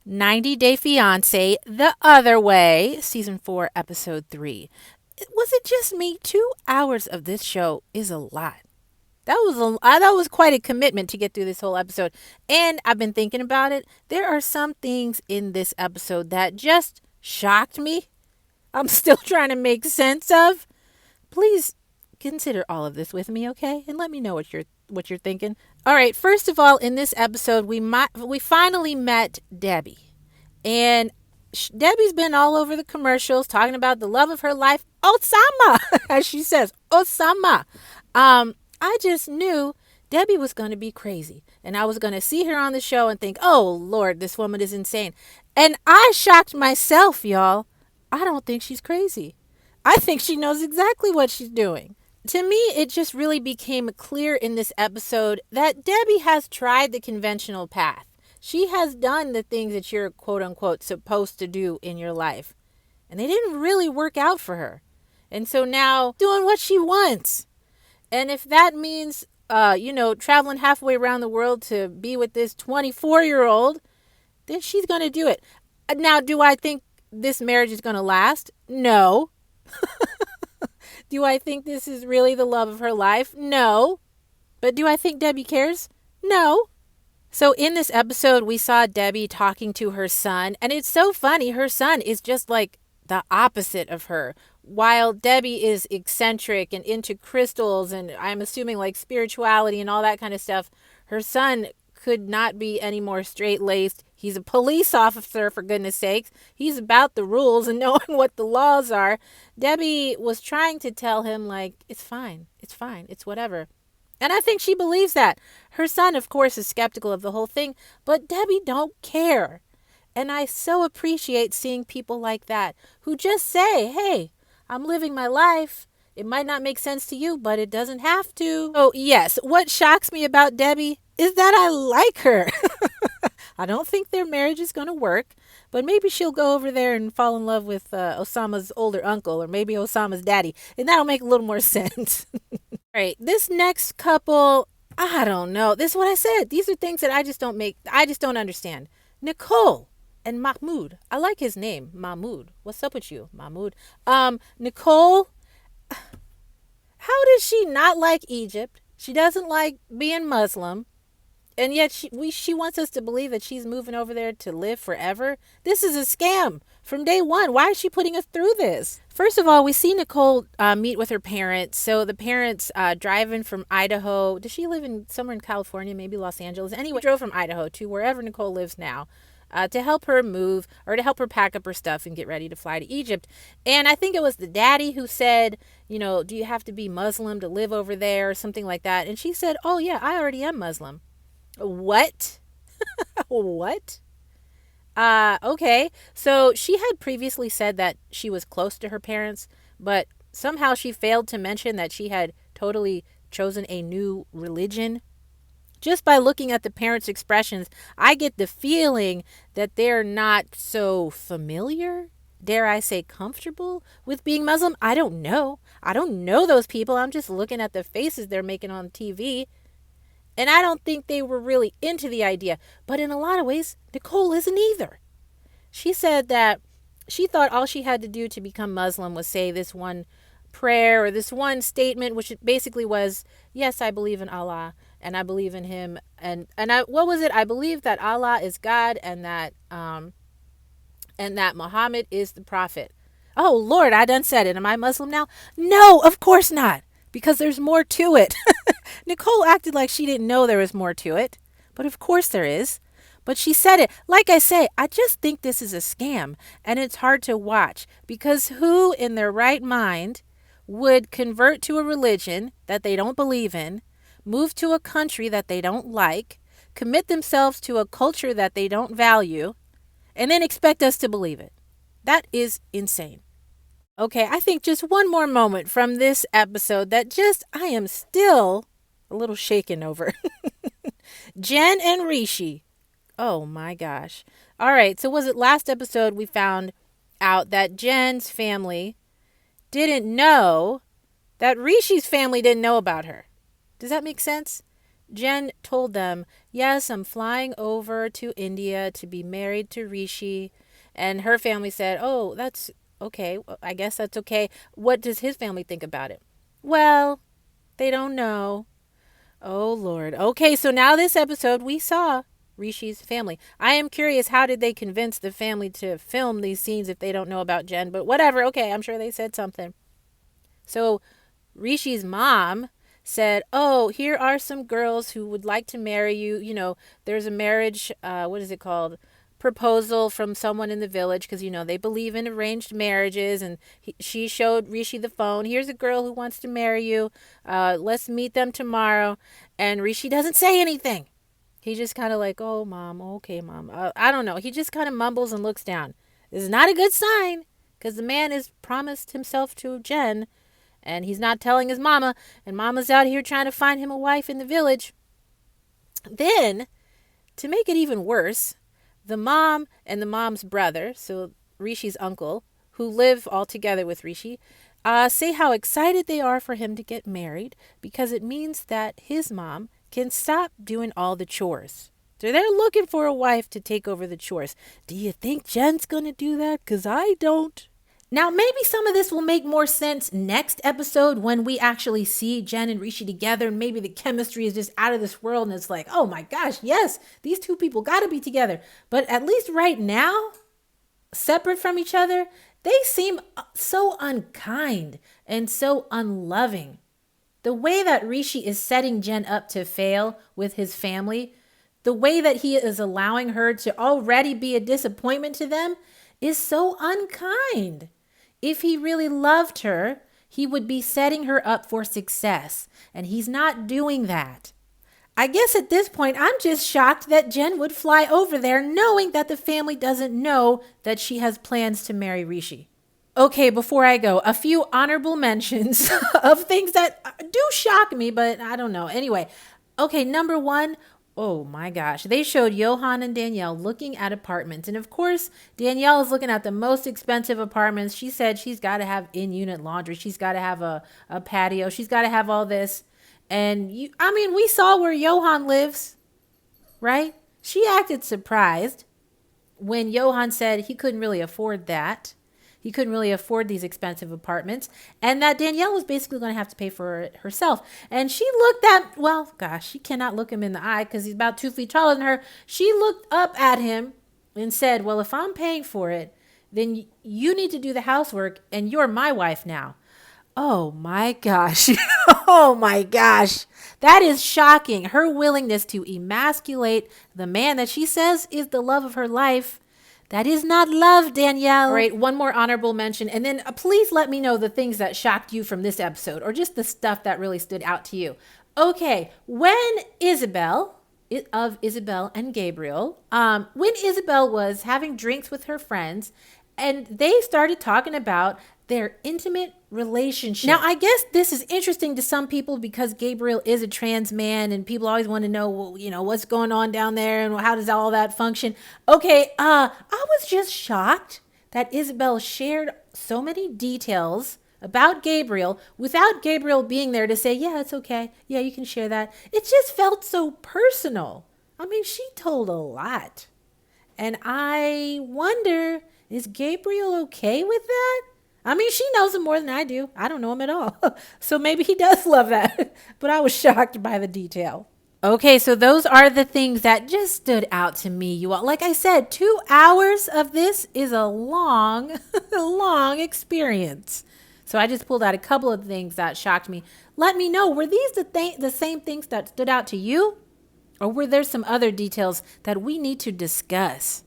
90 Day Fiancé, The Other Way, Season 4, Episode 3. Was it just me? 2 hours of this show is a lot. That was quite a commitment to get through this whole episode. And I've been thinking about it. There are some things in this episode that just shocked me. I'm still trying to make sense of. Please consider all of this with me, okay? And let me know what you're thinking. All right, first of all, in this episode, we finally met Debbie. And Debbie's been all over the commercials talking about the love of her life, Osama, as she says, Osama. I just knew Debbie was going to be crazy. And I was going to see her on the show and think, oh, Lord, this woman is insane. And I shocked myself, y'all. I don't think she's crazy. I think she knows exactly what she's doing. To me, it just really became clear in this episode that Debbie has tried the conventional path. She has done the things that you're quote unquote supposed to do in your life. And they didn't really work out for her. And so now doing what she wants. And if that means, traveling halfway around the world to be with this 24-year-old, then she's going to do it. Now, do I think this marriage is going to last? No. Do I think this is really the love of her life? No. But do I think Debbie cares? No. So in this episode, we saw Debbie talking to her son. And it's so funny. Her son is just like the opposite of her. While Debbie is eccentric and into crystals and I'm assuming like spirituality and all that kind of stuff, her son could not be any more straight-laced. He's a police officer, for goodness sakes. He's about the rules and knowing what the laws are. Debbie was trying to tell him, like, it's fine, it's whatever. And I think she believes that. Her son, of course, is skeptical of the whole thing, but Debbie don't care. And I so appreciate seeing people like that who just say, hey, I'm living my life. It might not make sense to you, but it doesn't have to. Oh, yes, what shocks me about Debbie is that I like her. I don't think their marriage is going to work, but maybe she'll go over there and fall in love with Osama's older uncle or maybe Osama's daddy, and that'll make a little more sense. All right, this next couple, I don't know. This is what I said. These are things that I just don't understand. Nicole and Mahmoud. I like his name, Mahmoud. What's up with you, Mahmoud? Nicole, how does she not like Egypt? She doesn't like being Muslim. And yet she wants us to believe that she's moving over there to live forever. This is a scam from day one. Why is she putting us through this? First of all, we see Nicole meet with her parents. So the parents driving from Idaho. Does she live somewhere in California, maybe Los Angeles? Anyway, drove from Idaho to wherever Nicole lives now to help her move or to help her pack up her stuff and get ready to fly to Egypt. And I think it was the daddy who said, do you have to be Muslim to live over there or something like that? And she said, oh, yeah, I already am Muslim. What? What? Okay. So she had previously said that she was close to her parents, but somehow she failed to mention that she had totally chosen a new religion. Just by looking at the parents' expressions, I get the feeling that they're not so familiar, dare I say comfortable with being Muslim. I don't know. I don't know those people. I'm just looking at the faces they're making on TV. And I don't think they were really into the idea. But in a lot of ways, Nicole isn't either. She said that she thought all she had to do to become Muslim was say this one prayer or this one statement, which basically was, yes, I believe in Allah and I believe in him. What was it? I believe that Allah is God and that Muhammad is the prophet. Oh, Lord, I done said it. Am I Muslim now? No, of course not. Because there's more to it. Nicole acted like she didn't know there was more to it. But of course there is. But she said it. Like I say, I just think this is a scam. And it's hard to watch. Because who in their right mind would convert to a religion that they don't believe in, move to a country that they don't like, commit themselves to a culture that they don't value, and then expect us to believe it? That is insane. Okay, I think just one more moment from this episode that I am still a little shaken over. Jen and Rishi. Oh my gosh. All right, so was it last episode we found out that Jen's family didn't know that Rishi's family didn't know about her? Does that make sense? Jen told them, yes, I'm flying over to India to be married to Rishi. And her family said, oh, that's okay. I guess that's okay. What does his family think about it? Well, they don't know. Oh, Lord. Okay, so now this episode, we saw Rishi's family. I am curious, how did they convince the family to film these scenes if they don't know about Jen? But whatever. Okay, I'm sure they said something. So Rishi's mom said, oh, here are some girls who would like to marry you. You know, there's a marriage, what is it called? Proposal from someone in the village, because, you know, they believe in arranged marriages. And she showed Rishi the phone. Here's a girl who wants to marry you. Let's meet them tomorrow. And Rishi doesn't say anything. He just kind of like, oh, mom, okay, mom. I don't know. He just kind of mumbles and looks down. This is not a good sign, because the man has promised himself to Jen, and he's not telling his mama, and mama's out here trying to find him a wife in the village. Then, to make it even worse, the mom and the mom's brother, so Rishi's uncle, who live all together with Rishi, say how excited they are for him to get married because it means that his mom can stop doing all the chores. So they're looking for a wife to take over the chores. Do you think Jen's going to do that? Because I don't. Now, maybe some of this will make more sense next episode when we actually see Jen and Rishi together, and maybe the chemistry is just out of this world and it's like, oh my gosh, yes, these two people got to be together. But at least right now, separate from each other, they seem so unkind and so unloving. The way that Rishi is setting Jen up to fail with his family, the way that he is allowing her to already be a disappointment to them is so unkind. If he really loved her, he would be setting her up for success, and he's not doing that. I guess at this point, I'm just shocked that Jen would fly over there knowing that the family doesn't know that she has plans to marry Rishi. Okay, before I go, a few honorable mentions of things that do shock me, but I don't know. Anyway, okay, number one, oh my gosh, they showed Yohan and Danielle looking at apartments. And of course, Danielle is looking at the most expensive apartments. She said she's got to have in-unit laundry. She's got to have a patio. She's got to have all this. And we saw where Yohan lives, right? She acted surprised when Yohan said he couldn't really afford that. He couldn't really afford these expensive apartments, and that Danielle was basically going to have to pay for it herself. And she looked at, well, gosh, she cannot look him in the eye because he's about 2 feet taller than her. She looked up at him and said, well, if I'm paying for it, then you need to do the housework, and you're my wife now. Oh my gosh. Oh my gosh. That is shocking. Her willingness to emasculate the man that she says is the love of her life. That is not love, Danielle. All right, one more honorable mention. And then please let me know the things that shocked you from this episode, or just the stuff that really stood out to you. Okay, when Isabel and Gabriel, when Isabel was having drinks with her friends, and they started talking about their intimate relationship. Now, I guess this is interesting to some people because Gabriel is a trans man and people always want to know, well, you know, what's going on down there and how does all that function? Okay, I was just shocked that Isabel shared so many details about Gabriel without Gabriel being there to say, yeah, it's okay. Yeah, you can share that. It just felt so personal. I mean, she told a lot. And I wonder, is Gabriel okay with that? I mean, she knows him more than I do. I don't know him at all. So maybe he does love that. But I was shocked by the detail. Okay, so those are the things that just stood out to me, you all. Like I said, 2 hours of this is a long, long experience. So I just pulled out a couple of things that shocked me. Let me know, were these the same things that stood out to you? Or were there some other details that we need to discuss?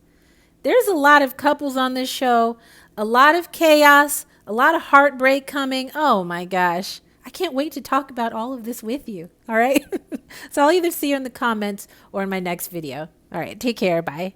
There's a lot of couples on this show, a lot of chaos, a lot of heartbreak coming. Oh my gosh. I can't wait to talk about all of this with you. All right. So I'll either see you in the comments or in my next video. All right. Take care. Bye.